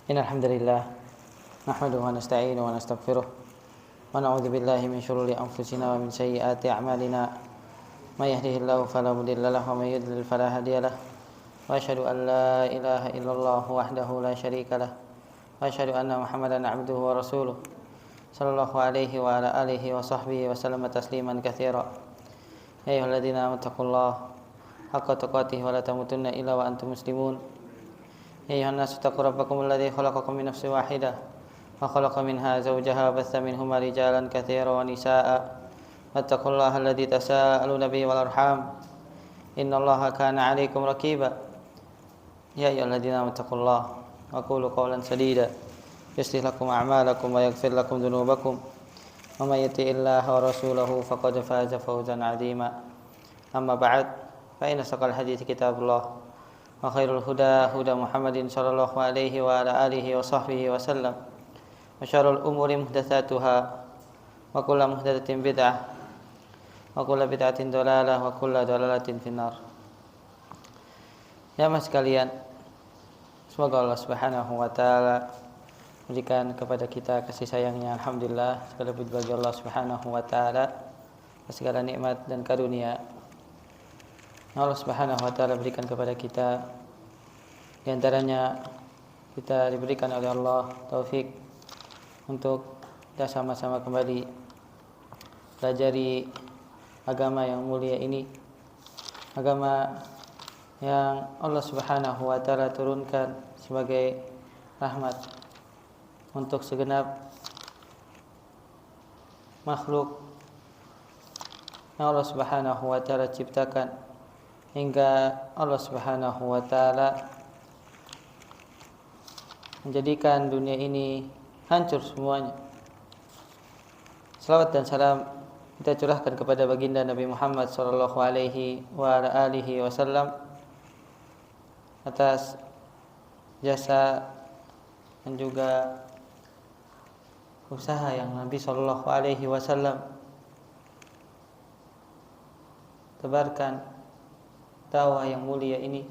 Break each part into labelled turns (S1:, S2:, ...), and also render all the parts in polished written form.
S1: Innal hamdalillah nahmaduhu wa nasta'inuhu wa nastaghfiruh wa na'udzu billahi min shururi anfusina wa min sayyiati a'malina may yahdihillahu fala mudilla lahu wa may yudlil fala hadiya lahu wa asyhadu an la ilaha illallah wahdahu la syarika lahu wa asyhadu anna Muhammadan 'abduhu wa rasuluh sallallahu alaihi wa ala alihi wa sahbihi wa sallama tasliman katsira. Ya ayyuhalladzina amanu taqullaha haqqa tuqatih wa la tamutunna illa wa antum muslimun. Ya ayuhan nasu taqu rabbakum alladzi khalaqakum min nafsin wahidah wa khalaqa minha zawjaha wa batha minhuma rijalan katsiran wa nisaa'a wattaqullaha alladzi tasaaluna bihi wal arham innallaha kana 'alaikum raqiba. Ya ayyuhalladzina amanu taqullaha wa qulu qawlan sadida yuslih lakum a'malakum wa yaghfir lakum dhunubakum wa may yuti'illaha wa rasulahu faqad faza fawzan 'azima. Amma ba'd, fa inna asqal hadiits kitabullah wa khairul huda huda Muhammadin sallallahu alaihi wa ala alihi wa sahbihi wa sallam wa syarrul umuri muhdatsatuha wa kullu muhdatsatin bid'ah wa kullu bid'atin dhalalah wa kullu dhalalatin finnar. Ya mas sekalian, semoga Allah Subhanahu wa taala berikan kepada kita kasih sayangnya. Alhamdulillah, segala puji bagi Allah Subhanahu wa taala atas segala nikmat dan karunia Allah Subhanahu wa taala berikan kepada kita. Di antaranya kita diberikan oleh Allah taufik untuk kita sama-sama kembali pelajari agama yang mulia ini, agama yang Allah Subhanahu wa taala turunkan sebagai rahmat untuk segenap makhluk yang Allah Subhanahu wa taala ciptakan, hingga Allah Subhanahu wa taala menjadikan dunia ini hancur semuanya. Salawat dan salam kita curahkan kepada baginda Nabi Muhammad sallallahu alaihi wa ala alihi wasallam atas jasa dan juga usaha yang Nabi sallallahu alaihi wasallam tebarkan dakwah yang mulia ini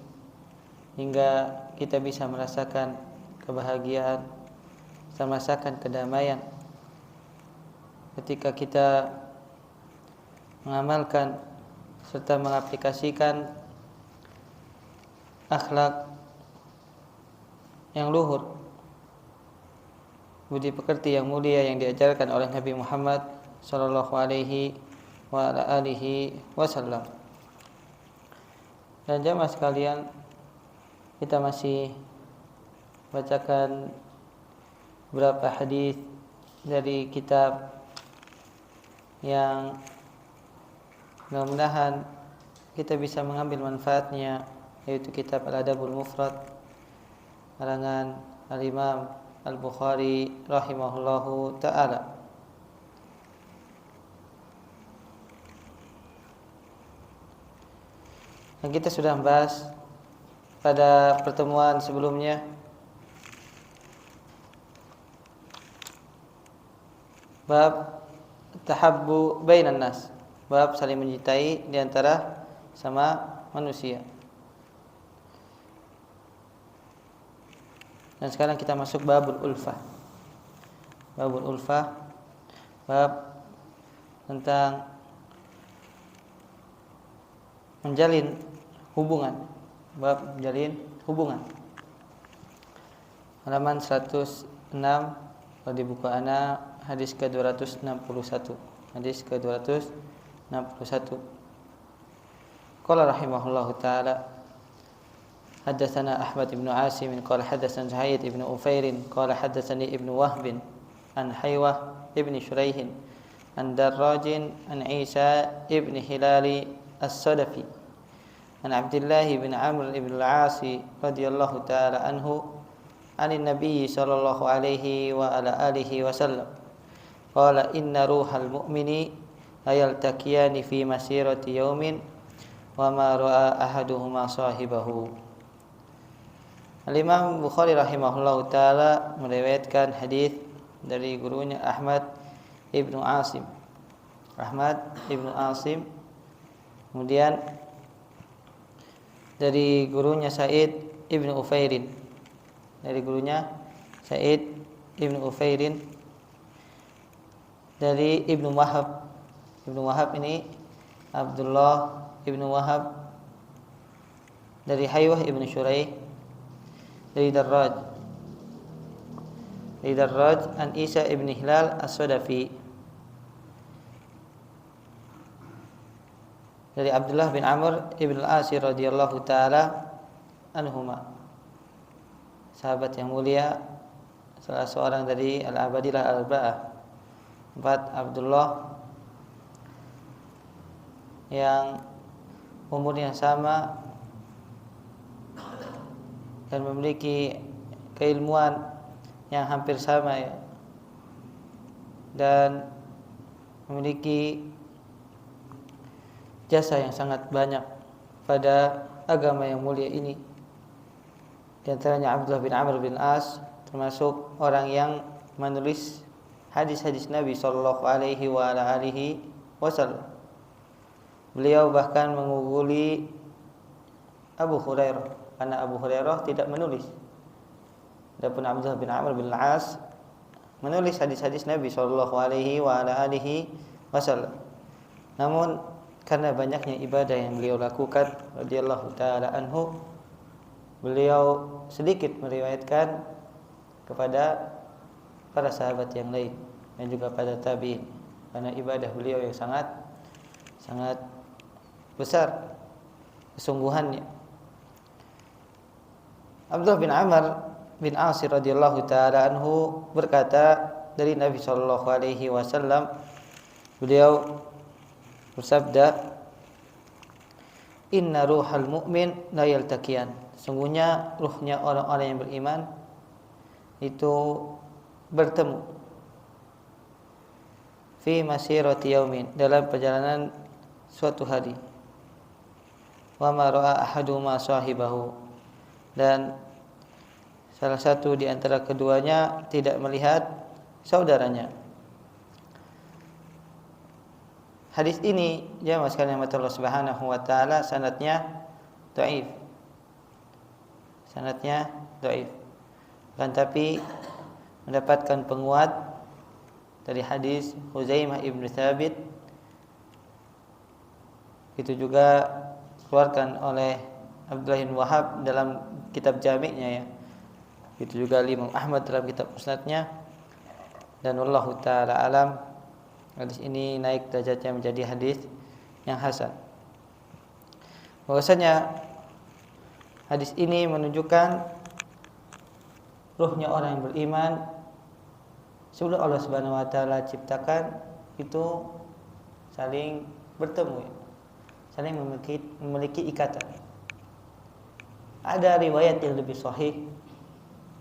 S1: hingga kita bisa merasakan kebahagiaan, bisa merasakan kedamaian ketika kita mengamalkan serta mengaplikasikan akhlak yang luhur, budi pekerti yang mulia yang diajarkan oleh Nabi Muhammad sallallahu alaihi wa ala alihi wasallam. Dan jamaah sekalian, kita masih bacakan beberapa hadis dari kitab yang mudah-mudahan kita bisa mengambil manfaatnya, yaitu kitab Al-Adabul Mufrad karangan Al-Imam Al-Bukhari rahimahullahu ta'ala. Yang kita sudah bahas pada pertemuan sebelumnya bab tahabbu bainan nas, bab saling mencintai di antara sama manusia. Dan sekarang kita masuk babul ulfah. Babul ulfah, bab tentang menjalin hubungan, bab menjalin hubungan. Halaman 106 di buku ana, hadis ke-261. Hadis ke-261. Qala rahimahullahu taala, haddatsana Ahmad ibn Asim qala haddatsana Zaid ibn Ufair qala haddatsani ibn Wahb an Haywah ibn Shuraih an Darraj an Isa ibn Hilali as-Sadafi an Abdullah bin Amr ibn al-As radhiyallahu ta'ala anhu anin Nabi sallallahu alaihi wa ala alihi wasallam qala inna ruhal mu'mini ayaltaqiyani fi masirati yaumin wa ma ra'a ahaduhuma sahibahu. Al-Imam Bukhari rahimahullahu ta'ala meriwayatkan hadis dari gurunya Ahmad ibnu Asim. Kemudian dari gurunya Sa'id ibnu Ufairin, dari gurunya Sa'id ibnu Ufairin dari Ibnu Wahab. Ibnu Wahab ini Abdullah ibnu Wahab dari Haywah ibnu Syuraih dari Darraj an Isa ibn Hilal as-Sadafi dari Abdullah bin Amr ibn al-As radhiyallahu taala anhuma, sahabat yang mulia, salah seorang dari al-Abadilah al-Arba'ah, 4 Abdullah yang umurnya sama dan memiliki keilmuan yang hampir sama ya, dan memiliki jasa yang sangat banyak pada agama yang mulia ini. Di antaranya Abdullah bin Amr bin As termasuk orang yang menulis hadis-hadis Nabi sallallahu alaihi wa ala alihi wasallam. Beliau bahkan mengungguli Abu Hurairah karena Abu Hurairah tidak menulis. Adapun Abdullah bin Amr bin As menulis hadis-hadis Nabi sallallahu alaihi wa ala alihi wasallam. Namun karena banyaknya ibadah yang beliau lakukan radhiyallahu taala anhu, beliau sedikit meriwayatkan kepada para sahabat yang lain dan juga pada tabi'in, karena ibadah beliau yang sangat besar kesungguhannya. Abdullah bin Amr bin As radhiyallahu taala anhu berkata dari Nabi sallallahu alaihi wasallam, beliau bersabda, "Inna ruhal mu'min la yaltaqiyan." Sungguhnya ruhnya orang-orang yang beriman itu bertemu fi masirati yaumin, dalam perjalanan suatu hari. Wa ma ra'a ahaduma sahibahu, dan salah satu di antara keduanya tidak melihat saudaranya. Hadis ini jamaah sekalian Allah Subhanahu wa taala sanadnya dhaif. Kan tapi mendapatkan penguat dari hadis Huzaimah ibn Thabit. Itu juga dikeluarkan oleh Abdullah bin Wahab dalam kitab Jami'-nya ya. Itu juga Imam Ahmad dalam kitab Musnadnya. Dan wallahu taala alam, hadis ini naik derajatnya menjadi hadis yang hasan. Bahwasanya hadis ini menunjukkan ruhnya orang yang beriman sebelum Allah Subhanahu wa taala ciptakan itu saling bertemu, saling memiliki ikatan. Ada riwayat yang lebih sahih,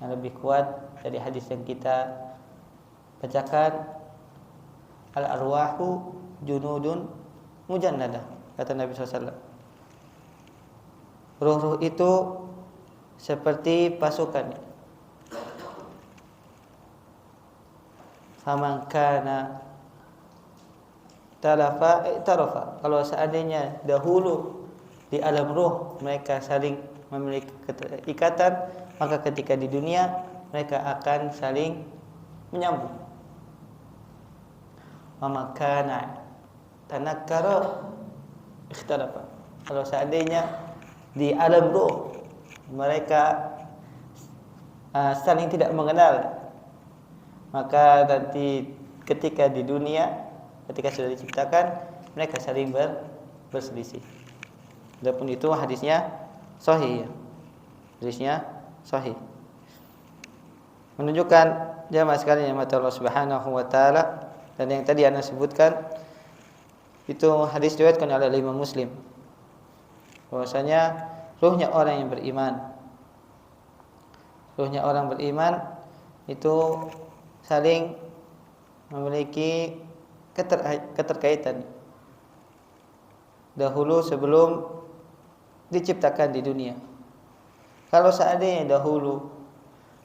S1: yang lebih kuat dari hadis yang kita bacakan, al-arwahu junudun mujannadah, kata Nabi SAW. Ruh-ruh itu seperti pasukan. Faman kana tarafa, kalau seandainya dahulu di alam ruh mereka saling memiliki ikatan, maka ketika di dunia mereka akan saling menyambung. Wa makana tanakkara ikhtalafa, kalau seandainya di alam ruh mereka saling tidak mengenal, maka nanti ketika di dunia, ketika sudah diciptakan, mereka saling berselisih. Adapun itu hadisnya sahih. Hadisnya sahih. Menunjukkan jamaah sekalian yang mata Allah Subhanahu wa taala, dan yang tadi Anda sebutkan itu hadis diriwayatkan oleh Imam Muslim. Bahwasanya ruhnya orang yang beriman, ruhnya orang beriman itu saling memiliki keterkaitan dahulu sebelum diciptakan di dunia. Kalau seandainya dahulu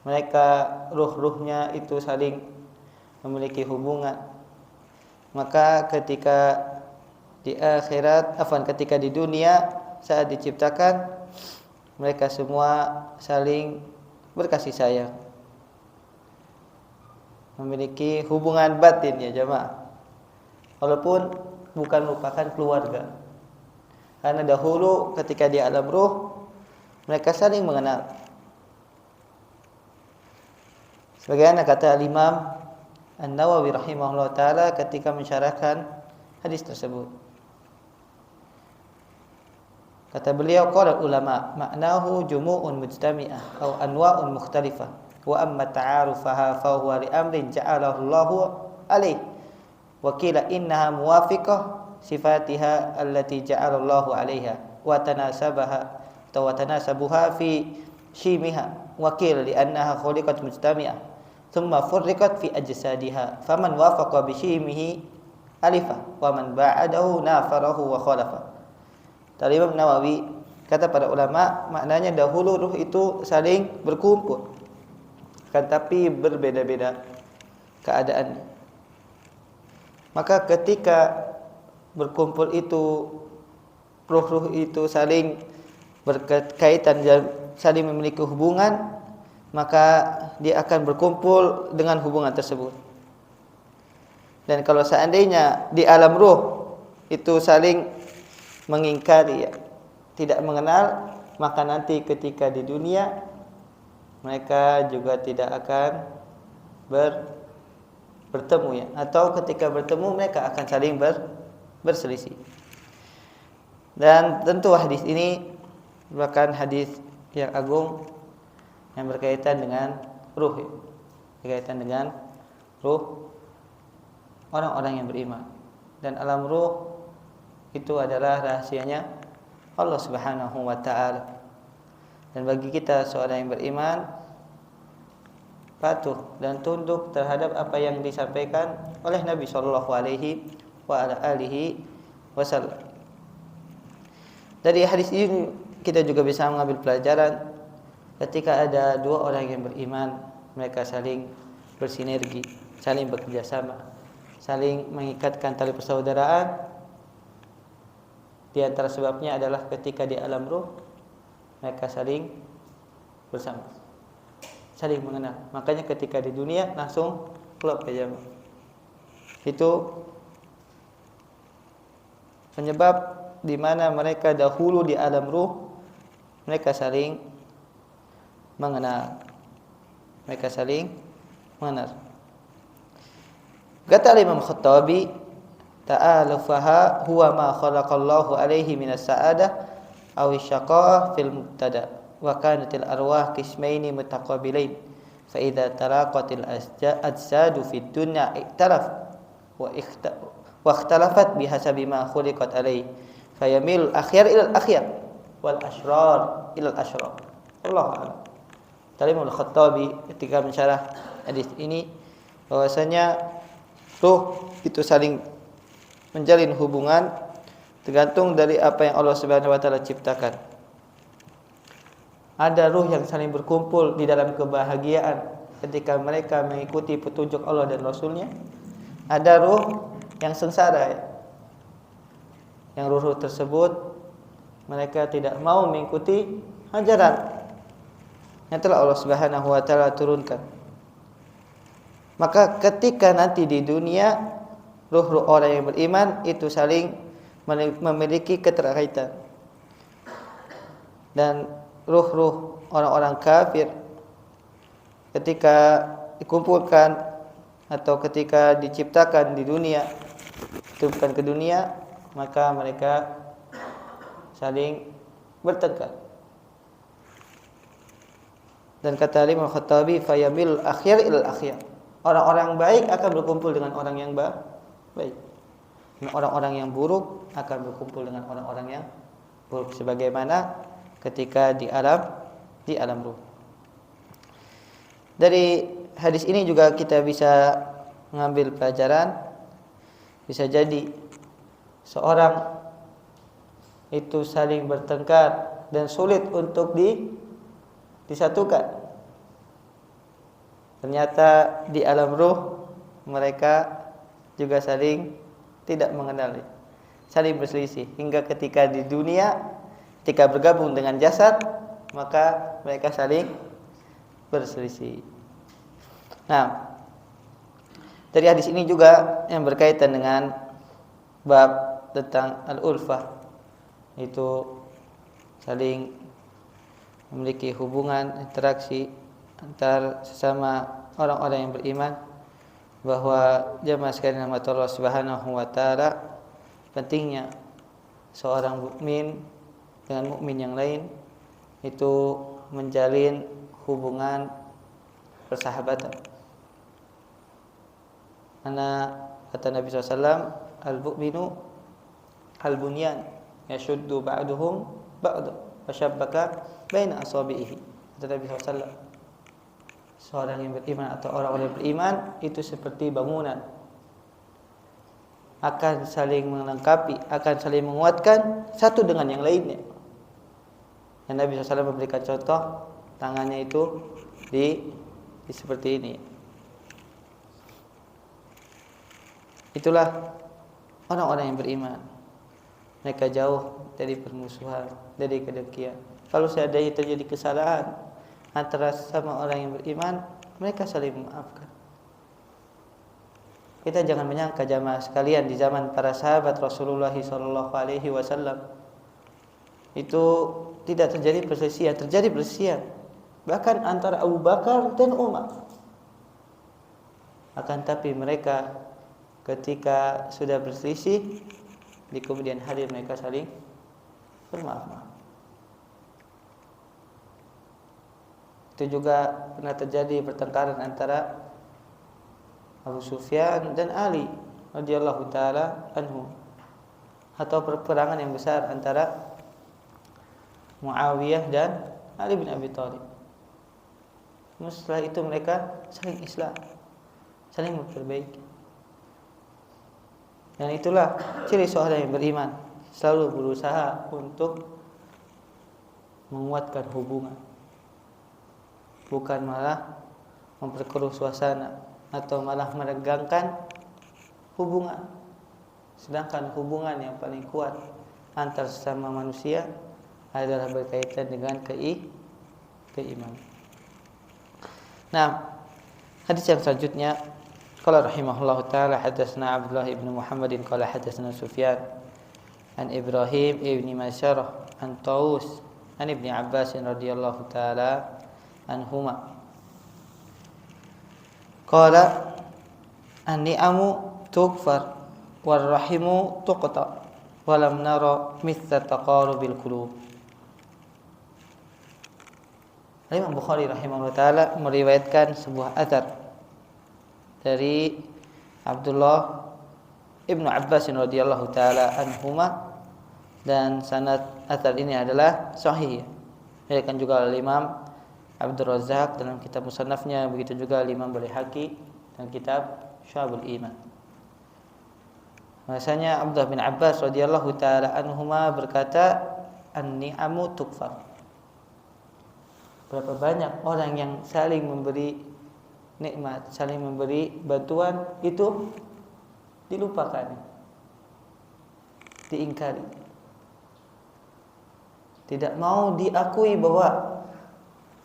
S1: mereka ruh-ruhnya itu saling memiliki hubungan, maka ketika di akhirat, ketika di dunia saat diciptakan, mereka semua saling berkasih sayang, memiliki hubungan batin ya jemaah. Walaupun bukan merupakan keluarga. Karena dahulu ketika di alam ruh mereka saling mengenal. Sebagaimana kata Imam An-Nawawi rahimahullah taala ketika mensyarahkan hadis tersebut. Kata beliau, qala ulama maknahu jumu'un mujtami'ah atau anwa'un mukhtalifah wa amma ta'arufaha fa huwa li amrin ja'alahu Allahu alaih wa qila innaha muwafiqah sifatiha allati ja'ala Allahu 'alaiha wa tanasabaha atau wa tanasabuha fi shimiha wa qila li annaha khuliqat mujtami'ah thumma furriqat fi ajsadiha faman wafaqa bi shimihi alifa wa man ba'adahu nafarahu wa khalafa. Dari Imam Nawawi kata para ulama maknanya dahulu ruh itu saling berkumpul kan tapi berbeda-beda keadaannya. Maka ketika berkumpul itu ruh-ruh itu saling berkaitan dan saling memiliki hubungan, maka dia akan berkumpul dengan hubungan tersebut. Dan kalau seandainya di alam ruh itu saling mengingkari ya, tidak mengenal, maka nanti ketika di dunia mereka juga tidak akan bertemu ya, atau ketika bertemu mereka akan saling berselisih. Dan tentu hadis ini merupakan hadis yang agung yang berkaitan dengan ruh ya, berkaitan dengan ruh orang-orang yang beriman. Dan alam ruh itu adalah rahasianya Allah Subhanahu wa taala. Dan bagi kita seorang yang beriman patuh dan tunduk terhadap apa yang disampaikan oleh Nabi sallallahu alaihi wasallam. Dari hadis ini kita juga bisa mengambil pelajaran ketika ada dua orang yang beriman, mereka saling bersinergi, saling bekerja sama, saling mengikatkan tali persaudaraan. Di antara sebabnya adalah ketika di alam ruh mereka saling bersama, saling mengenal. Makanya ketika di dunia langsung klop aja. Itu penyebab di mana mereka dahulu di alam ruh mereka saling mengenal. Mereka saling mengenal. Kata Imam Khattabi, ta'alufaha huwa ma khalaqallahu alaihi minas sa'adah aw syaqah fil mubtada wa kanatil arwah qismaini mutaqabilain fa idza taraqatil ajsadu fid dunya iktalaf wa ikhtalafat bihasabi ma khuliqat alaihi fayamil akhyar ila al-akhyar wal ashrar ila al-ashrar. Allahu a'lam. Imam Al-Khattabi ketika mensyarah hadis ini bahwasanya ruh itu saling menjalin hubungan tergantung dari apa yang Allah Subhanahu wa taala ciptakan. Ada ruh yang saling berkumpul di dalam kebahagiaan ketika mereka mengikuti petunjuk Allah dan Rasul-Nya. Ada ruh yang sengsara ya. Yang ruh-ruh tersebut mereka tidak mau mengikuti ajaran yang telah Allah Subhanahu wa taala turunkan. Maka ketika nanti di dunia ruh-ruh orang yang beriman itu saling memiliki keterkaitan. Dan ruh-ruh orang-orang kafir ketika dikumpulkan atau ketika diciptakan di dunia, ditiupkan ke dunia, maka mereka saling bertengkar. Dan kata Imam Khattabi, fayamil akhyar ilal akhyar. Orang-orang baik akan berkumpul dengan orang yang baik. Orang-orang yang buruk akan berkumpul dengan orang-orang yang buruk, sebagaimana ketika di alam ruh. Dari hadis ini juga kita bisa mengambil pelajaran, bisa jadi seorang itu saling bertengkar dan sulit untuk disatukan. Ternyata di alam ruh mereka juga saling tidak mengenali, saling berselisih hingga ketika di dunia ketika bergabung dengan jasad maka mereka saling berselisih. Nah, Dari hadis ini juga yang berkaitan dengan bab tentang al-ulfah, itu saling memiliki hubungan interaksi antar sesama orang-orang yang beriman, bahwa jamaah sekalian rahmat Allah Subhanahu wa taala, pentingnya seorang mukmin dengan mukmin yang lain itu menjalin hubungan persahabatan. Karena kata Nabi SAW, al-mu'minu al-bunyan yashuddu ba'duhum ba'du fasyabbaka baina asabihi. Kata Nabi SAW, seorang yang beriman atau orang-orang yang beriman itu seperti bangunan, akan saling melengkapi, akan saling menguatkan satu dengan yang lainnya. Dan Nabi SAW memberikan contoh, tangannya itu di seperti ini. Itulah orang-orang yang beriman. Mereka jauh dari permusuhan, dari kedengkian. Kalau seandainya terjadi kesalahan antara sama orang yang beriman, mereka saling memaafkan. Kita jangan menyangka jamaah sekalian, di zaman para sahabat Rasulullah SAW itu tidak terjadi perselisihan, terjadi perselisihan. Bahkan antara Abu Bakar dan Umar. Akan tapi mereka ketika sudah berselisih, di kemudian hari mereka saling bermaaf-maaf. Itu juga pernah terjadi pertengkaran antara Abu Sufyan dan Ali radhiyallahu taala anhu, atau perperangan yang besar antara Muawiyah dan Ali bin Abi Thalib. Setelah itu mereka saling islah, saling memperbaiki. Dan itulah ciri seorang yang beriman, selalu berusaha untuk menguatkan hubungan, bukan malah memperkeruh suasana atau malah meregangkan hubungan. Sedangkan hubungan yang paling kuat antar sesama manusia adalah berkaitan dengan keimanan. Nah, hadis yang selanjutnya, qala rahimahullahu taala hadatsana Abdullah ibn Muhammadin qala hadatsana Sufyan an Ibrahim ibn Masyarah an Taus an Ibnu Abbas radhiyallahu taala anhuma qala an-ni'amu tughfar war rahimu tuqta wa lam nara mithla taqarubil qulub. Imam Bukhari rahimahullah taala meriwayatkan sebuah athar dari Abdullah ibnu Abbas radhiyallahu taala anhuma, dan sanad athar ini adalah sahih. Diriwayatkan juga oleh Imam Abdul Razzaq dalam kitab musannafnya, begitu juga Imam Baihaqi dalam kitab Syu'abul Iman. Bahasanya Abdullah bin Abbas radhiyallahu taala anhuma berkata, an-ni'amu tukfar. Berapa banyak orang yang saling memberi nikmat, saling memberi bantuan, itu dilupakan, diingkari. Tidak mau diakui bahwa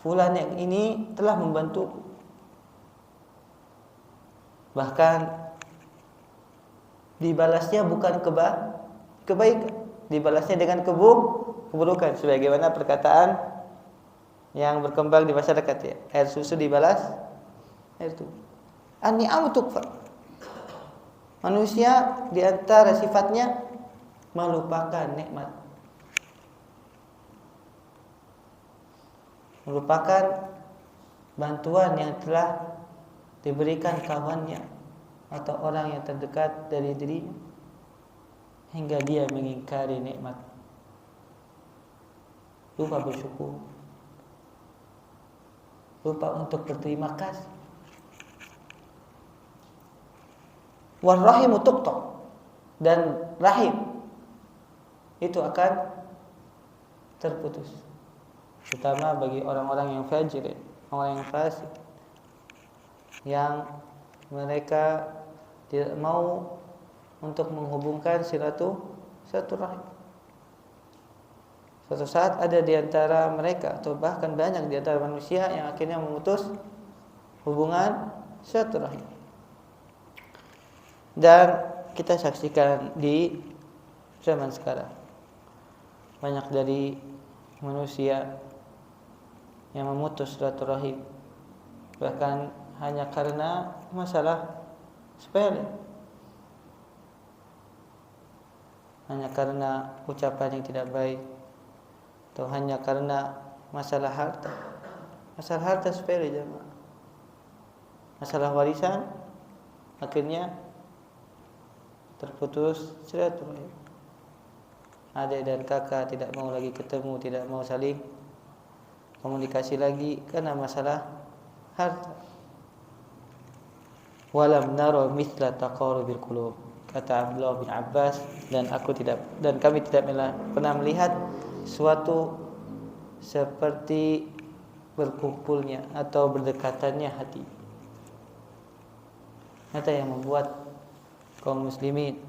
S1: fulan yang ini telah membantuku. Bahkan dibalasnya bukan kebaikan, dibalasnya dengan keburukan, sebagaimana perkataan yang berkembang di masyarakat, ya, air susu dibalas air tubuh. An-ni'am tukfar. Manusia di antara sifatnya melupakan nikmat, melupakan bantuan yang telah diberikan kawannya atau orang yang terdekat dari dirinya, hingga dia mengingkari nikmat, lupa bersyukur, lupa untuk berterima kasih. War rahimu tuqta, dan rahim itu akan terputus, terutama bagi orang-orang yang fajir, orang yang fasik, yang mereka tidak mau untuk menghubungkan silaturahim. Suatu saat ada di antara mereka, atau bahkan banyak di antara manusia, yang akhirnya memutus hubungan silaturahim. Dan kita saksikan di zaman sekarang banyak dari manusia yang memutus silaturahim bahkan hanya karena masalah sepele, hanya karena ucapan yang tidak baik, atau hanya karena masalah harta. Masalah harta sepele jemaah. Masalah warisan akhirnya terputus silaturahim. Adik dan kakak tidak mau lagi ketemu, tidak mau saling komunikasi lagi karena masalah harta. Walam nara mithla taqarubil qulub, kata Abdullah bin Abbas, dan kami tidak pernah melihat suatu seperti berkumpulnya atau berdekatannya hati. Nyata yang membuat kaum muslimin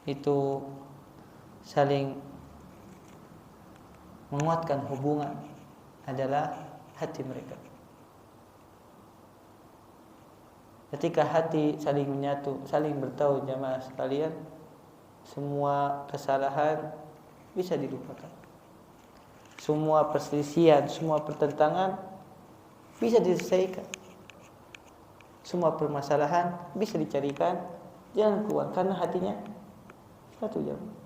S1: itu saling menguatkan hubungan adalah hati mereka. Ketika hati saling menyatu, saling bertahu jamaah sekalian, semua kesalahan bisa dilupakan. Semua perselisihan, semua pertentangan bisa diselesaikan. Semua permasalahan bisa dicarikan jalan keluar karena hatinya satu jamaah.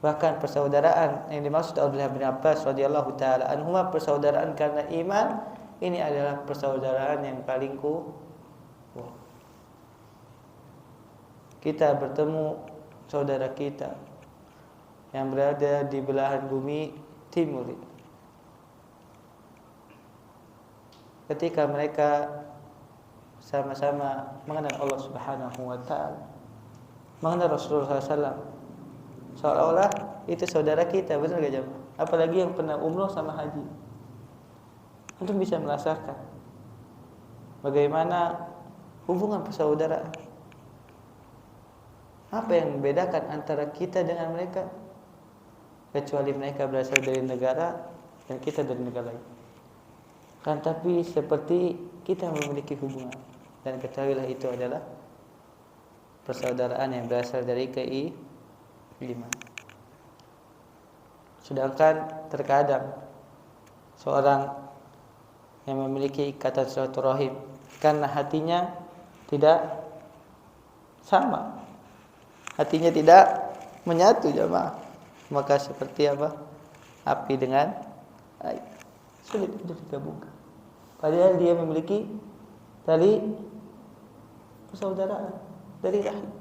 S1: Bahkan persaudaraan yang dimaksud Abdullah bin Abbas radhiyallahu taala anhuma, persaudaraan karena iman, ini adalah persaudaraan yang paling kuat. Kita bertemu saudara kita yang berada di belahan bumi timur. Ketika mereka sama-sama mengenal Allah Subhanahu wa taala, mengenal Rasulullah SAW, seolah-olah itu saudara kita, benar gak jemaah? Apalagi yang pernah umroh sama haji, untuk bisa merasakan bagaimana hubungan persaudaraan. Apa yang membedakan antara kita dengan mereka? Kecuali mereka berasal dari negara dan kita dari negara lain. Kan tapi seperti kita memiliki hubungan, dan ketahuilah itu adalah persaudaraan yang berasal dari keimanan. Sedangkan terkadang seorang yang memiliki ikatan silaturahim karena hatinya tidak sama, hatinya tidak menyatu jemaah, maka seperti apa? Api dengan air, sulit untuk digabungkan. Padahal dia memiliki tali persaudaraan dari rahim.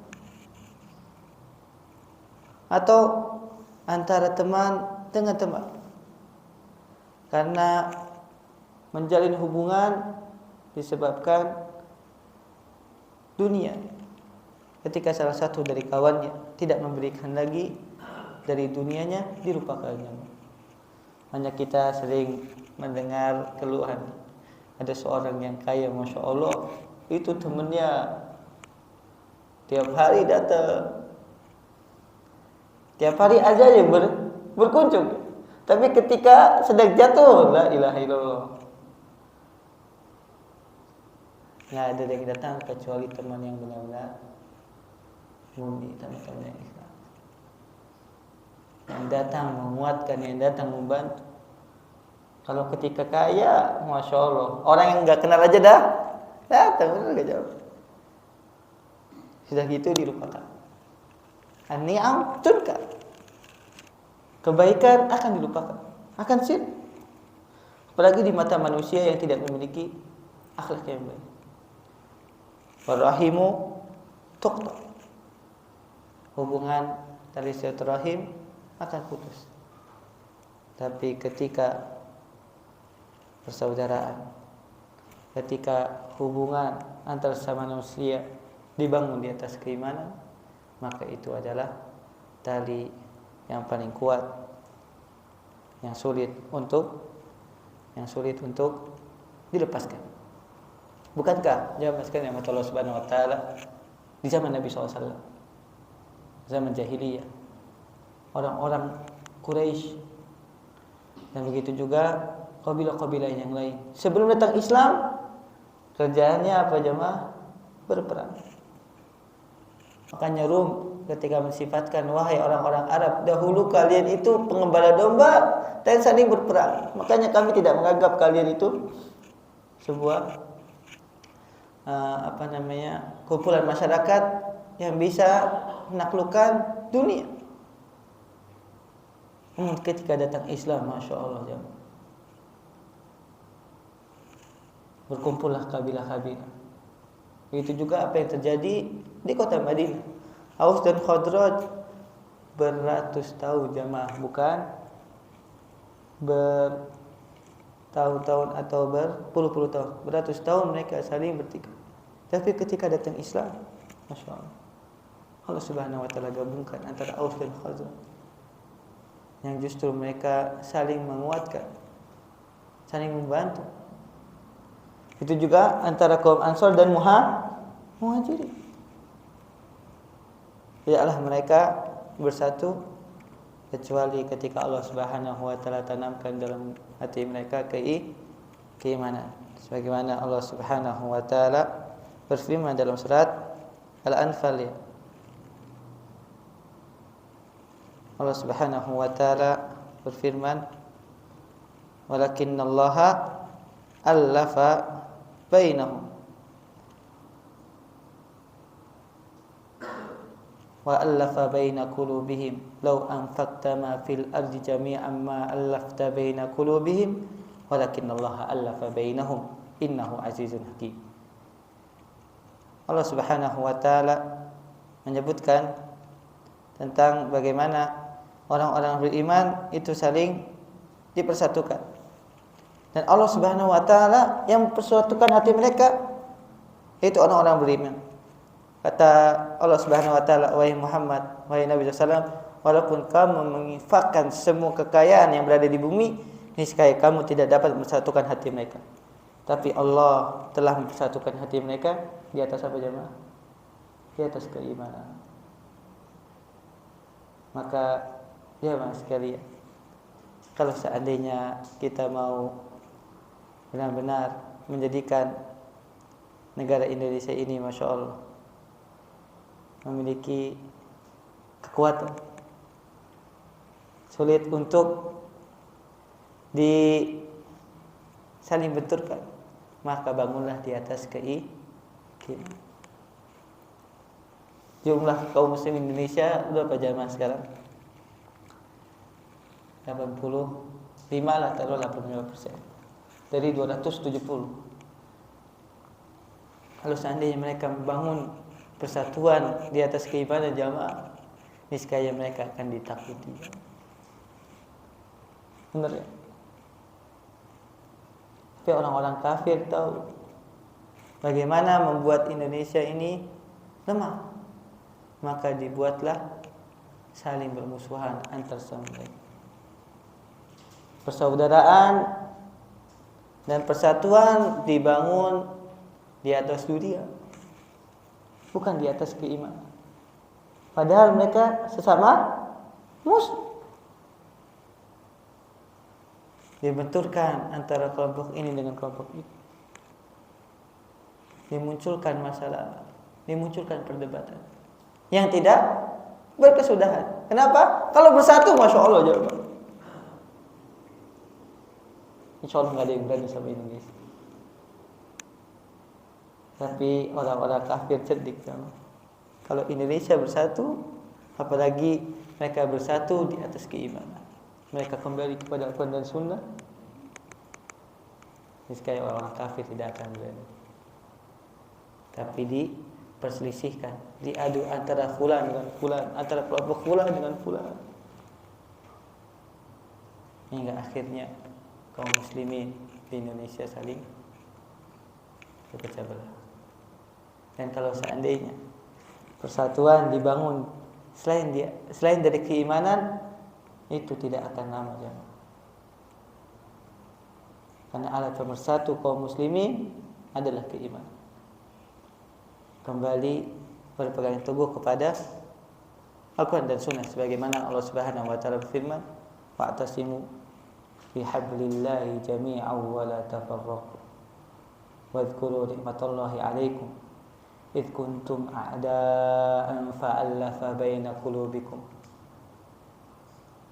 S1: Atau antara teman dengan teman, karena menjalin hubungan disebabkan dunia. Ketika salah satu dari kawannya tidak memberikan lagi dari dunianya, dilupakannya. Hanya kita sering mendengar keluhan, ada seorang yang kaya, masya Allah, itu temennya tiap hari datang, tiap hari aja yang berkunjung. Tapi ketika sedang jatuh, la ilaha illallah, nggak ada yang datang kecuali teman yang benar-benar murni, teman-teman yang ikhlas, yang datang menguatkan, yang datang membantu. Kalau ketika kaya, masya Allah, orang yang nggak kenal aja dah datang, benar nggak jawab. Sudah gitu dilupakan. An-ni'am tunka, kebaikan akan dilupakan, akan sirna. Apalagi di mata manusia yang tidak memiliki akhlak yang baik. Warahimu tuqta, hubungan tali silaturahim akan putus. Tapi ketika persaudaraan, ketika hubungan antar sesama manusia dibangun di atas keimanan, maka itu adalah tali yang paling kuat, yang sulit untuk dilepaskan. Bukankah jamaah sekalian yang Allah Subhanahu wa taala di zaman Nabi SAW, zaman jahiliyah, orang-orang Quraisy dan begitu juga kabilah-kabilah yang lain, sebelum datang Islam, kerjaannya apa jamaah? berperang. Makanya Rum ketika mensifatkan wahai orang-orang Arab, dahulu kalian itu pengembala domba dan saling berperang. Makanya kami tidak menganggap kalian itu sebuah kumpulan masyarakat yang bisa menaklukkan dunia. Ketika datang Islam, masya Allah, jemaah, berkumpullah kabilah-kabilah. Itu juga apa yang terjadi di kota Madinah. Aus dan Khazraj beratus tahun, jemaah, bukan bertahun-tahun atau berpuluh-puluh tahun, beratus tahun mereka saling bertikai. Tapi ketika datang Islam, masya Allah, Allah Subhanahu wa taala gabungkan antara Aus dan Khazraj, yang justru mereka saling menguatkan, saling membantu. Itu juga antara kaum Ansar dan Muhajirin. Tidaklah mereka bersatu kecuali ketika Allah Subhanahu wa taala tanamkan dalam hati mereka keimanan. Sebagaimana Allah Subhanahu wa taala berfirman dalam surat Al-Anfal, ya. Allah Subhanahu wa taala berfirman, "Walakinnallaha allafa bainahum wa allafa baina qulubihim law anfaqta ma fil ardi jami'an ma allafta baina qulubihim walakinnallaha allafa bainahum innahu azizun hakim." Allah Subhanahu wa taala menyebutkan tentang bagaimana orang-orang beriman itu saling dipersatukan. Dan Allah Subhanahu wa taala yang mempersatukan hati mereka itu orang-orang beriman. Kata Allah Subhanahu wa taala, "Wahai Muhammad, wahai Nabi sallallahu alaihi wasallam, walaupun kamu menginfakkan semua kekayaan yang berada di bumi, niscaya kamu tidak dapat mempersatukan hati mereka. Tapi Allah telah mempersatukan hati mereka di atas apa, jemaah? Di atas keimanan." Maka jemaah sekalian, kalau seandainya kita mau benar-benar menjadikan negara Indonesia ini, masya Allah, memiliki kekuatan, sulit untuk saling benturkan, maka bangunlah di atas keimanan. Jumlah kaum muslim Indonesia berapa jamaah sekarang? 85 lah, taruh 85% dari 270. Kalau seandainya mereka membangun persatuan di atas keimanan, jamaah, niscaya mereka akan ditakuti. Benar ya? Tapi orang-orang kafir tahu bagaimana membuat Indonesia ini lemah. Maka dibuatlah saling bermusuhan antar sama mereka. Persaudaraan dan persatuan dibangun di atas dunia, bukan di atas keimanan. Padahal mereka sesama musuh. Dibenturkan antara kelompok ini dengan kelompok itu. Dimunculkan masalah, dimunculkan perdebatan yang tidak berkesudahan. Kenapa? Kalau bersatu, masya Allah, jawaban. Insya Allah nggak ada yang berani sama Indonesia. Tapi orang-orang kafir cerdik, kan? Kalau Indonesia bersatu, apalagi mereka bersatu di atas keimanan, mereka kembali kepada Al-Quran dan Sunnah, niscaya orang-orang kafir tidak akan berani. Tapi diperselisihkan, diadu antara fulan dengan fulan, antara kelompok fulan dengan fulan, hingga akhirnya kaum muslimin di Indonesia saling berpecah belah. Dan kalau seandainya persatuan dibangun selain dari keimanan, itu tidak akan lama, jemaah. Karena alat pemersatu kaum muslimin adalah keimanan. Kembali berpegang teguh kepada Al-Quran dan Sunnah, sebagaimana Allah Subhanahu wa taala berfirman, "Wa'tasimu bihablillahi jami'an wa la tafarraqu wadhkuru ni'matallahi 'alaikum
S2: id kuntum a'daan fa'alafa baina qulubikum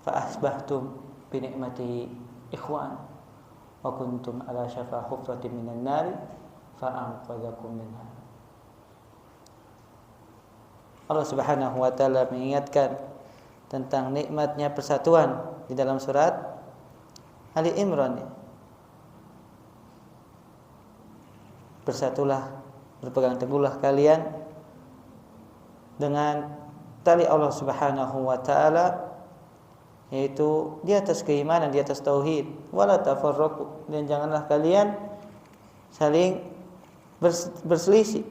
S2: fa asbahtum bi ni'matihi ikhwan wa kuntum ala syafa hufratin minan nar fa anqadhakum minha. Allah Subhanahu wa taala mengingatkan tentang nikmatnya persatuan di dalam surat Ali Imran. Bersatulah, berpegang teguhlah kalian dengan tali Allah Subhanahu wa taala, yaitu di atas keimanan, di atas tauhid. Wala tafarraqu, dan janganlah kalian saling berselisih,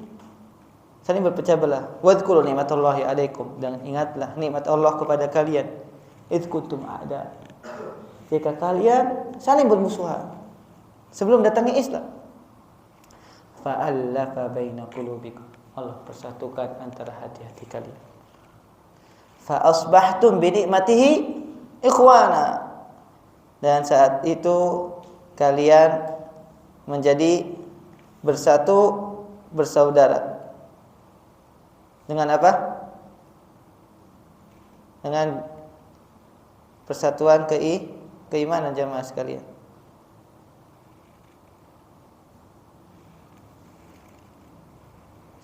S2: saling berpecah belah. Wadhkuru ni'matallahi 'alaikum, dan ingatlah nikmat Allah kepada kalian. Id kuntum a'da, jika kalian saling bermusuhan sebelum datangnya Islam. Fa'alafa baina qulubikum, Allah persatukan antara hati-hati kalian. Fa asbahtum bi ni'matihi ikhwana, dan saat itu kalian menjadi bersatu, bersaudara. Dengan apa? Dengan persatuan keimanan jamaah sekalian.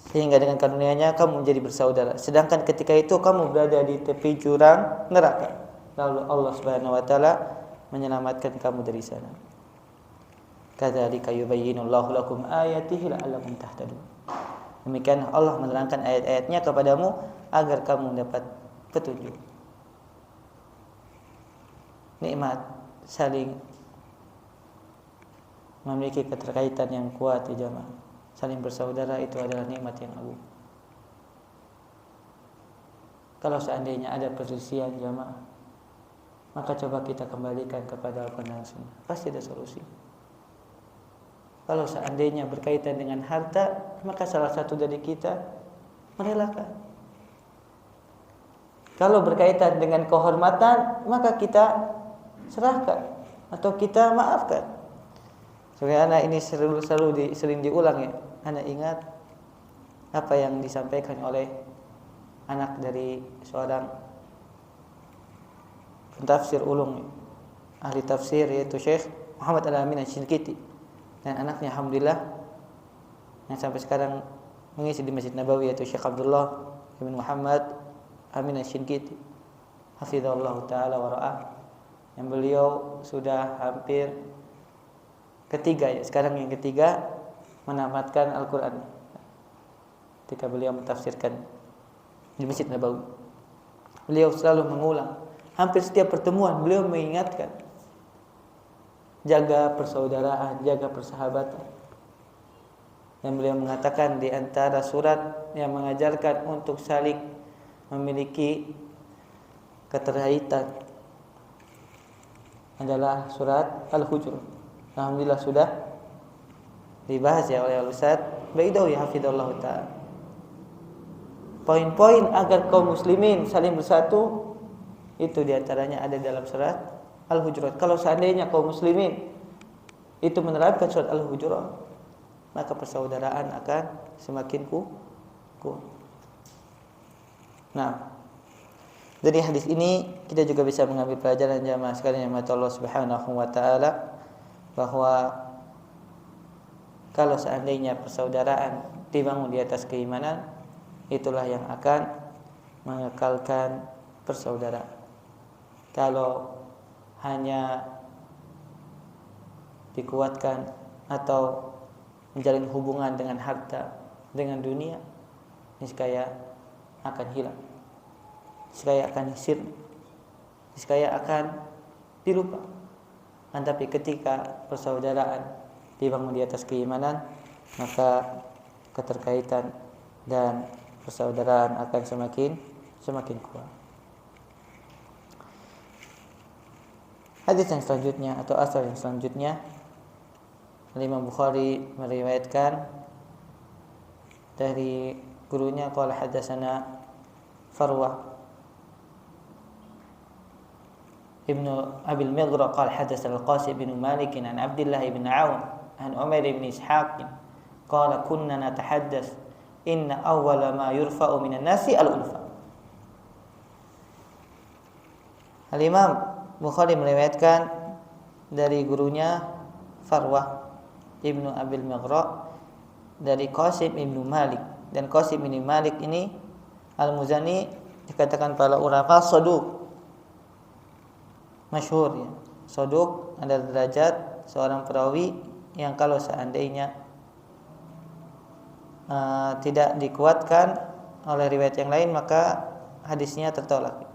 S2: Sehingga dengan karunia-Nya kamu menjadi bersaudara. Sedangkan ketika itu kamu berada di tepi jurang neraka, lalu Allah Subhanahu wa taala menyelamatkan kamu dari sana. Kadzalika yubayyinullahu lakum ayatihi la'allakum tahtadun. Demikian Allah menerangkan ayat-ayatnya kepadamu agar kamu mendapat petunjuk. Nikmat saling memiliki keterkaitan yang kuat ya jamaah. Saling bersaudara itu adalah nikmat yang agung. Kalau seandainya ada perselisihan jamaah, maka coba kita kembalikan kepada Al-Quran dan Sunnah. Pasti ada solusi. Kalau seandainya berkaitan dengan harta, maka salah satu dari kita merelakan. Kalau berkaitan dengan kehormatan, maka kita serahkan atau kita maafkan. Sebenarnya anak ini sering diulang ya. Anak ingat apa yang disampaikan oleh anak dari seorang pentafsir ulung, ahli tafsir, yaitu Syekh Muhammad Al-Amin Asy-Shinqiti. Dan anaknya alhamdulillah yang sampai sekarang mengisi di Masjid Nabawi, yaitu Syekh Abdullah bin Muhammad Amin Asy-Shinqiti, hafizahullah taala wa ra'ah. Yang beliau sudah hampir ketiga ya, sekarang yang ketiga menamatkan Al-Quran ketika beliau mentafsirkan di Masjid Nabawi. Beliau selalu mengulang, hampir setiap pertemuan beliau mengingatkan, jaga persaudaraan, jaga persahabatan. Dan beliau mengatakan di antara surat yang mengajarkan untuk saling memiliki keterkaitan adalah surat Al-Hujurat. Alhamdulillah sudah dibahas ya oleh Ustaz Baidawi hafizallahu taala. Poin-poin agar kaum muslimin saling bersatu itu diantaranya ada dalam surat Al-Hujurat. Kalau seandainya kaum muslimin itu menerapkan surat Al-Hujurat, maka persaudaraan akan semakin kuat. Nah, dari hadis ini kita juga bisa mengambil pelajaran jamaah sekalian yang mata Allah Subhanahu wa taala, bahwa kalau seandainya persaudaraan dibangun di atas keimanan, itulah yang akan mengekalkan persaudaraan. Kalau hanya dikuatkan atau menjalin hubungan dengan harta, dengan dunia, niscaya akan hilang, niscaya akan sirna, niscaya akan dilupa. Tapi ketika persaudaraan dibangun di atas keimanan, maka keterkaitan dan persaudaraan akan semakin kuat. Hadis yang selanjutnya atau asar yang selanjutnya, Imam Bukhari meriwayatkan dari gurunya, qala hadatsana Farwah Ibnu Abil Mighra qala hadatsana Al-Qasim bin Malik an Abdullah bin Aun an Umar bin Ishaq qala kunna natahaddath inna awwala ma yurfa'u minan nasi al-ulfa. Al-Imam Bukhari meriwayatkan dari gurunya Farwah Ibnu Abil Maghra dari Qasim Ibnu Malik, dan Qasim Ibnu Malik ini Al-Muzani dikatakan para ulama saduq, masyhur ya. Saduq adalah derajat seorang perawi yang kalau seandainya tidak dikuatkan oleh riwayat yang lain maka hadisnya tertolak.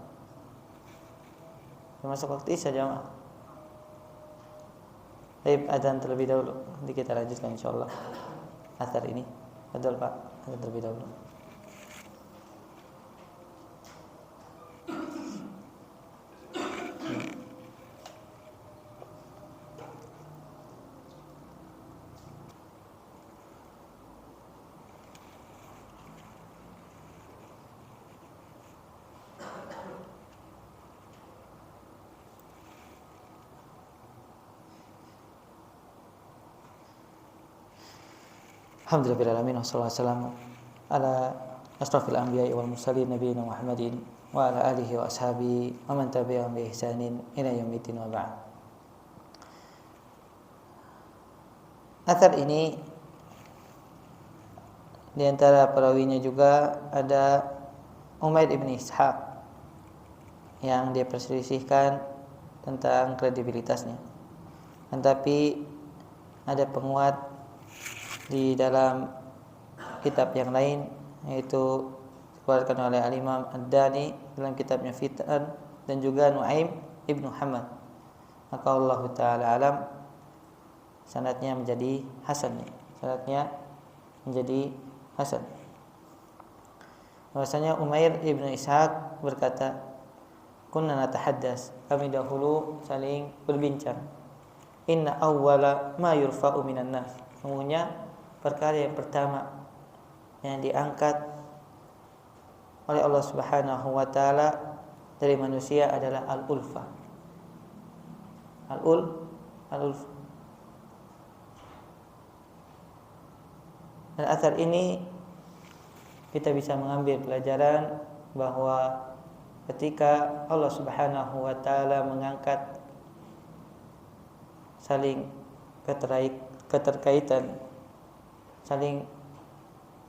S2: Termasuk waktu Isya jamaah. Baik, adzan terlebih dahulu. Nanti kita lanjutkan insyaallah athar ini. Betul Pak, adzan terlebih dahulu. Alhamdulillahirabbil alamin wassalatu wassalamu ala asrofil anbiya'i wal mursalin nabiyina Muhammadin wa ala alihi wa ashabihi wa man tabi'ahum bi ihsanin ila yaumiddin wa ba'd. Athar ini di antara perawinya juga ada Umair ibn Ishaq yang dia perselisihkan tentang kredibilitasnya. Tetapi ada penguat di dalam kitab yang lain, yaitu dikeluarkan oleh Al-Imam Ad-Dani dalam kitabnya Fitan dan juga Nuaim Ibnu Hamad. Maka Allah Ta'ala alam sanadnya menjadi hasan. Sanadnya menjadi hasan. Bahwasanya Umair Ibnu Ishaq berkata, kunna natahaddas, kami dahulu saling berbincang, inna awwala ma yurfa'u minan nas, sesungguhnya perkara yang pertama yang diangkat oleh Allah Subhanahu wa taala dari manusia adalah al-ulfa. Al-ulfa. Dan athar ini kita bisa mengambil pelajaran bahwa ketika Allah Subhanahu wa taala mengangkat saling keterkaitan, saling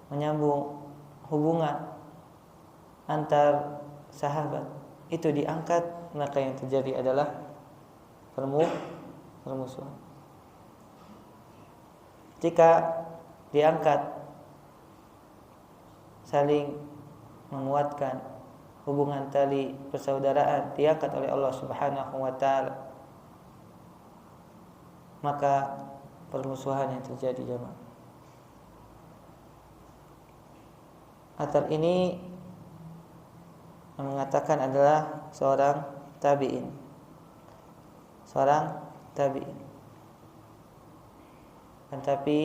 S2: menyambung hubungan antar sahabat itu diangkat, maka yang terjadi adalah permusuhan. Jika diangkat saling menguatkan hubungan tali persaudaraan, diangkat oleh Allah Subhanahu wa taala, maka permusuhan yang terjadi jemaah. Athar ini mengatakan adalah seorang tabi'in. Tapi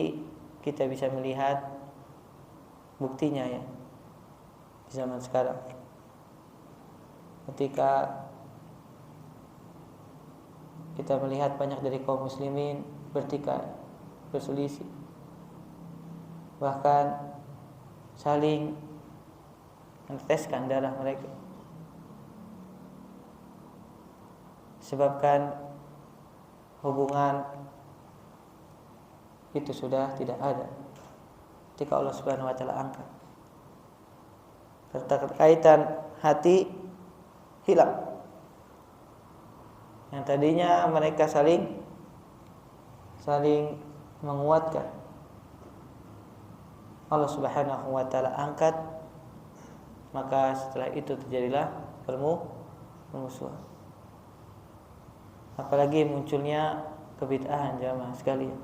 S2: kita bisa melihat buktinya ya di zaman sekarang. Ketika kita melihat banyak dari kaum muslimin bertikai, berselisih, bahkan saling meneteskan darah mereka, sebabkan hubungan itu sudah tidak ada ketika Allah Subhanahu wa taala angkat. Keterkaitan hati hilang. Yang tadinya mereka saling menguatkan, Allah Subhanahu wa taala angkat, maka setelah itu terjadilah permusuhan. Apalagi munculnya kebid'ahan jamaah sekalian,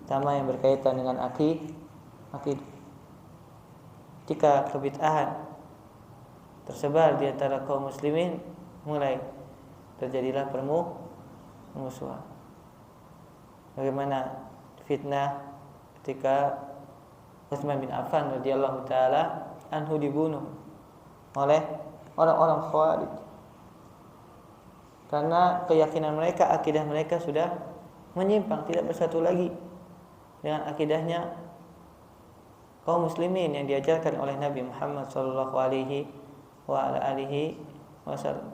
S2: terutama yang berkaitan dengan akidah. Jika kebid'ahan tersebar di antara kaum muslimin, mulai terjadilah permusuhan. Bagaimana fitnah ketika Utsman bin Affan radhiyallahu taala anhu dibunuh oleh orang-orang Khawarij karena keyakinan mereka, akidah mereka sudah menyimpang, tidak bersatu lagi dengan akidahnya kaum muslimin yang diajarkan oleh Nabi Muhammad sallallahu alaihi wa ala alihi wasallam.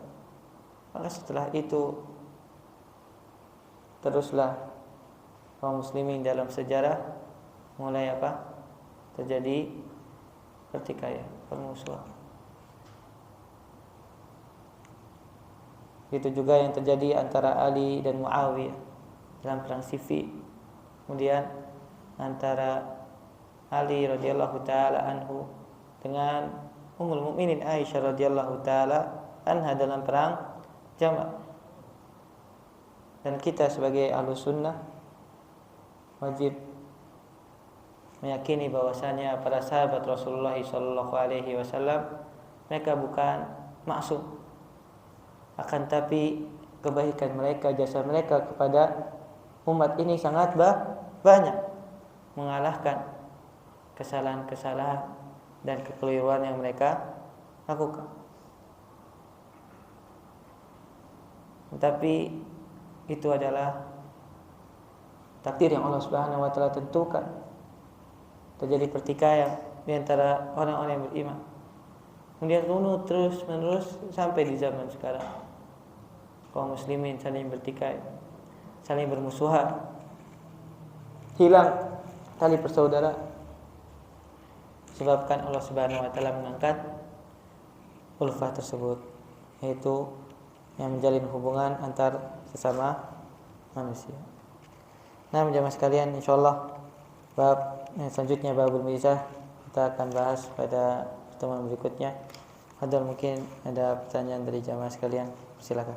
S2: Maka setelah itu teruslah kaum muslimin dalam sejarah mulai terjadi pertikaian, permusuhan. Itu juga yang terjadi antara Ali dan Muawiyah dalam perang Siffin. Kemudian antara Ali radhiyallahu taala anhu dengan Ummul Mukminin Aisyah radhiyallahu taala anha dalam perang Jamal. Dan kita sebagai Ahlus Sunnah wajib meyakini bahwasanya para sahabat Rasulullah sallallahu alaihi wasallam mereka bukan maksum, akan tapi kebaikan mereka, jasa mereka kepada umat ini sangat banyak, mengalahkan kesalahan-kesalahan dan kekeliruan yang mereka lakukan. Tetapi itu adalah takdir yang Allah Subhanahu wa taala tentukan. Terjadi pertikaian di antara orang-orang yang beriman. Kemudian runut terus menerus sampai di zaman sekarang. Kaum muslimin saling bertikai, saling bermusuhan. Hilang tali persaudaraan. Sebabkan Allah Subhanahu wa taala mengangkat ulfah tersebut, yaitu yang menjalin hubungan antar sesama manusia. Nah, jemaah sekalian, insyaallah bab yang selanjutnya babul mizah kita akan bahas pada pertemuan berikutnya. Ada mungkin ada pertanyaan dari jemaah sekalian, silakan.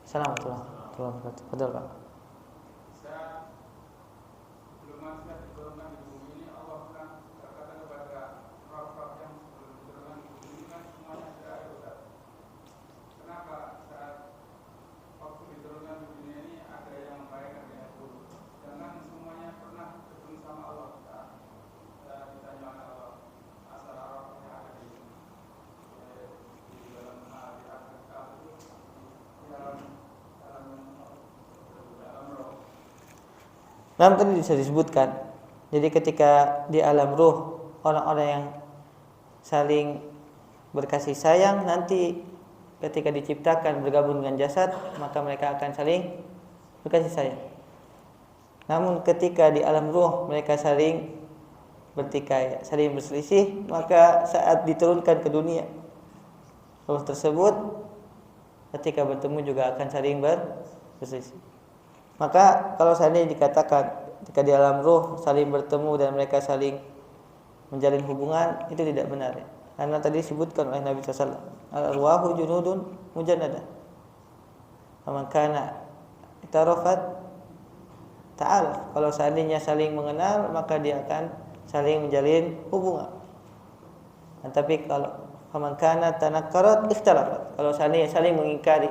S2: Assalamualaikum warahmatullahi wabarakatuh. Fadhil Pak. Namun tadi bisa disebutkan. Jadi ketika di alam ruh orang-orang yang saling berkasih sayang nanti ketika diciptakan bergabung dengan jasad maka mereka akan saling berkasih sayang. Namun ketika di alam ruh mereka saling bertikai, saling berselisih, maka saat diturunkan ke dunia ruh tersebut ketika bertemu juga akan saling berselisih. Maka kalau seandainya dikatakan ketika di alam ruh saling bertemu dan mereka saling menjalin hubungan, itu tidak benar. Karena tadi disebutkan oleh Nabi SAW, al-arwahu junudun mujannadah. Faman kana itarafat ta'ala. Kalau seandainya saling mengenal, maka dia akan saling menjalin hubungan. Tapi kalau faman kana tanakkarat ikhtalafat. Kalau seandainya saling mengingkari,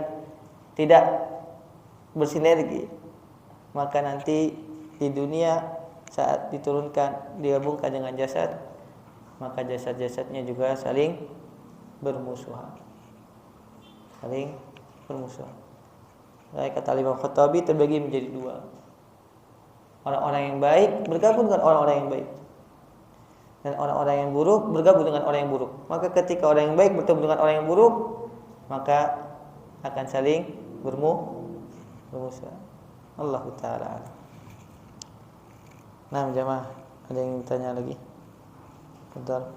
S2: tidak bersinergi, maka nanti di dunia saat diturunkan digabungkan dengan jasad, maka jasad-jasadnya juga saling bermusuhan. Saling bermusuhan. Kata Imam Khattabi terbagi menjadi dua. Orang-orang yang baik bergabung dengan orang-orang yang baik, dan orang-orang yang buruk bergabung dengan orang yang buruk. Maka ketika orang yang baik bertemu dengan orang yang buruk, maka akan saling bermusuhan. Allah Ta'ala. Nah, jemaah, ada yang bertanya lagi? Betul.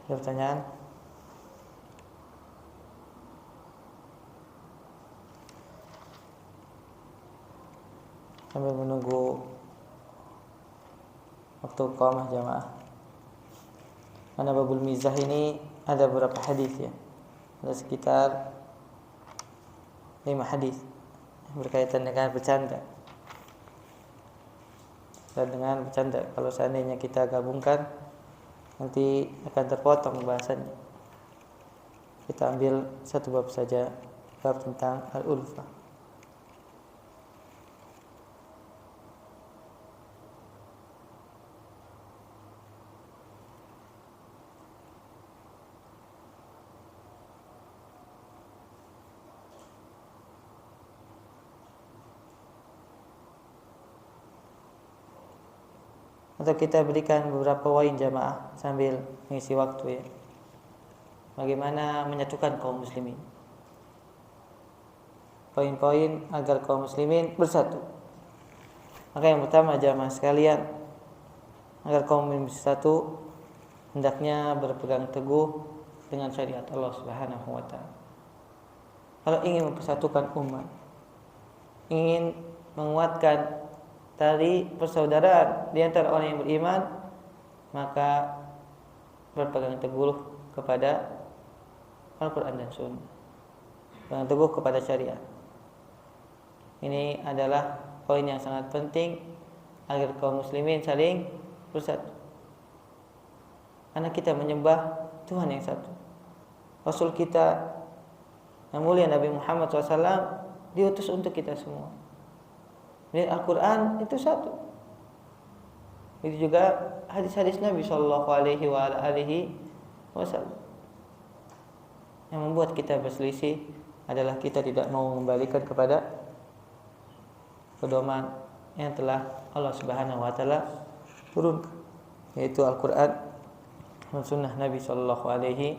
S2: Ada pertanyaan? Sambil menunggu waktu qamah jamaah. Karena babul mizah ini ada beberapa hadis ya. Ada sekitar 5 hadis berkaitan dengan bercanda. Dan dengan bercanda, kalau seandainya kita gabungkan nanti akan terpotong pembahasannya. Kita ambil satu bab saja, bab tentang al-ulfah. atau kita berikan beberapa poin jamaah sambil mengisi waktu ya. Bagaimana menyatukan kaum muslimin. Poin-poin agar kaum muslimin bersatu. Maka yang pertama jamaah sekalian, agar kaum muslimin bersatu, hendaknya berpegang teguh dengan syariat Allah Subhanahu wa taala. Kalau ingin mempersatukan umat, ingin menguatkan tali persaudaraan di antara orang yang beriman, maka berpegang teguh kepada Al-Quran dan Sunnah, berpegang teguh kepada syariat. Ini adalah poin yang sangat penting agar kaum muslimin saling bersatu. Karena kita menyembah Tuhan yang satu. Rasul kita yang mulia Nabi Muhammad SAW diutus untuk kita semua. Dan Al-Quran itu satu. Itu juga hadis-hadis Nabi Sallallahu Alaihi Wasallam. Yang membuat kita berselisih adalah kita tidak mau mengembalikan kepada pedoman yang telah Allah Subhanahu Wa Taala turunkan, yaitu Al-Quran dan Sunnah Nabi Sallallahu Alaihi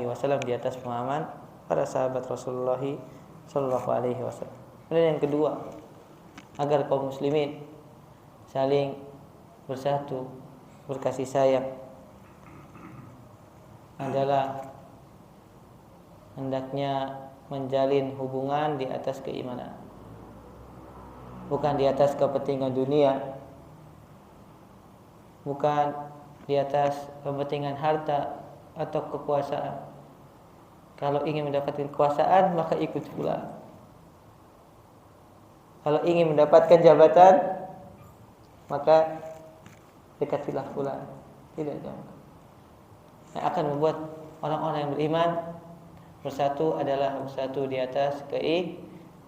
S2: Wasallam di atas pemahaman para sahabat Rasulullah Sallallahu Alaihi Wasallam. Dan yang kedua, agar kaum muslimin saling bersatu, berkasih sayang, adalah hendaknya menjalin hubungan di atas keimanan, bukan di atas kepentingan dunia, bukan di atas kepentingan harta atau kekuasaan. Kalau ingin mendapatkan kekuasaan, maka ikut fulan. Kalau ingin mendapatkan jabatan, maka dekatilah fulan. Tidak jangan. Yang akan membuat orang-orang yang beriman bersatu adalah bersatu di atas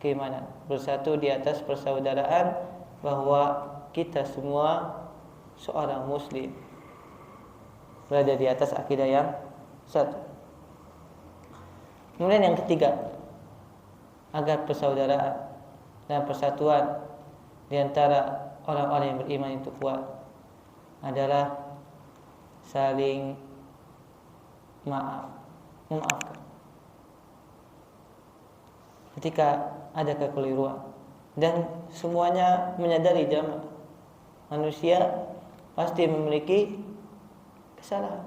S2: keimanan, bersatu di atas persaudaraan, bahwa kita semua seorang muslim berada di atas akidah yang satu. Kemudian yang ketiga, agar persaudaraan dan persatuan di antara orang-orang yang beriman itu kuat, adalah saling memaafkan ketika ada kekeliruan. Dan semuanya menyadari jamaah, manusia pasti memiliki kesalahan,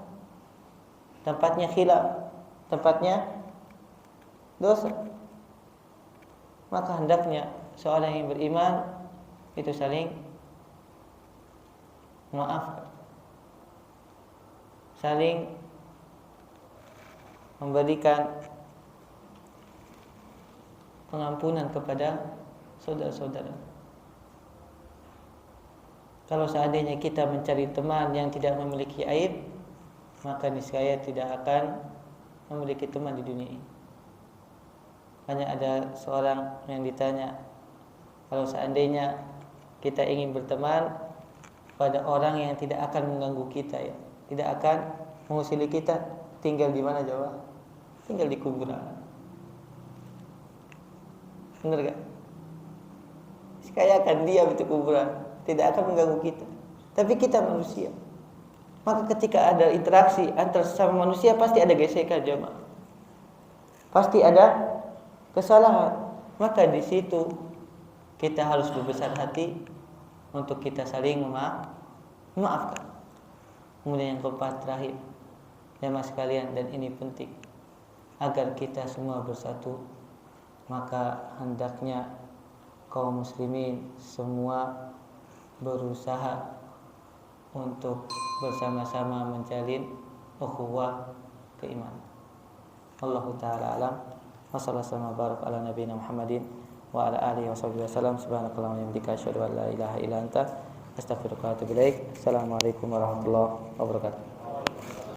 S2: tempatnya khilaf, tempatnya dosa. Maka hendaknya seorang yang beriman itu saling memaafkan, saling memberikan pengampunan kepada saudara-saudara. Kalau seandainya kita mencari teman yang tidak memiliki aib, maka niscaya tidak akan memiliki teman di dunia ini. Hanya ada seorang yang ditanya, kalau seandainya kita ingin berteman pada orang yang tidak akan mengganggu kita, ya, tidak akan mengusili kita, tinggal di mana? Jawab, tinggal di kuburan. Benar gak? Sekaya akan diam di kuburan, tidak akan mengganggu kita. Tapi kita manusia, maka ketika ada interaksi antar sesama manusia, pasti ada gesekan jemaah, pasti ada kesalahan. Maka di situ kita harus berbesar hati untuk kita saling memaafkan. Kemudian yang keempat terakhir, jemaah sekalian, dan ini penting, agar kita semua bersatu, maka hendaknya kaum muslimin semua berusaha untuk bersama-sama menjalin ukhuwah keimanan. Allahu ta'ala alam. Wassalamualaikum warahmatullahi Muhammadin wa ala alihi wasallam. Subhanakallahumma wa bihamdika asyhadu an la ilaha illa anta astaghfiruka wa atubu ilaik. Assalamualaikum warahmatullahi wabarakatuh.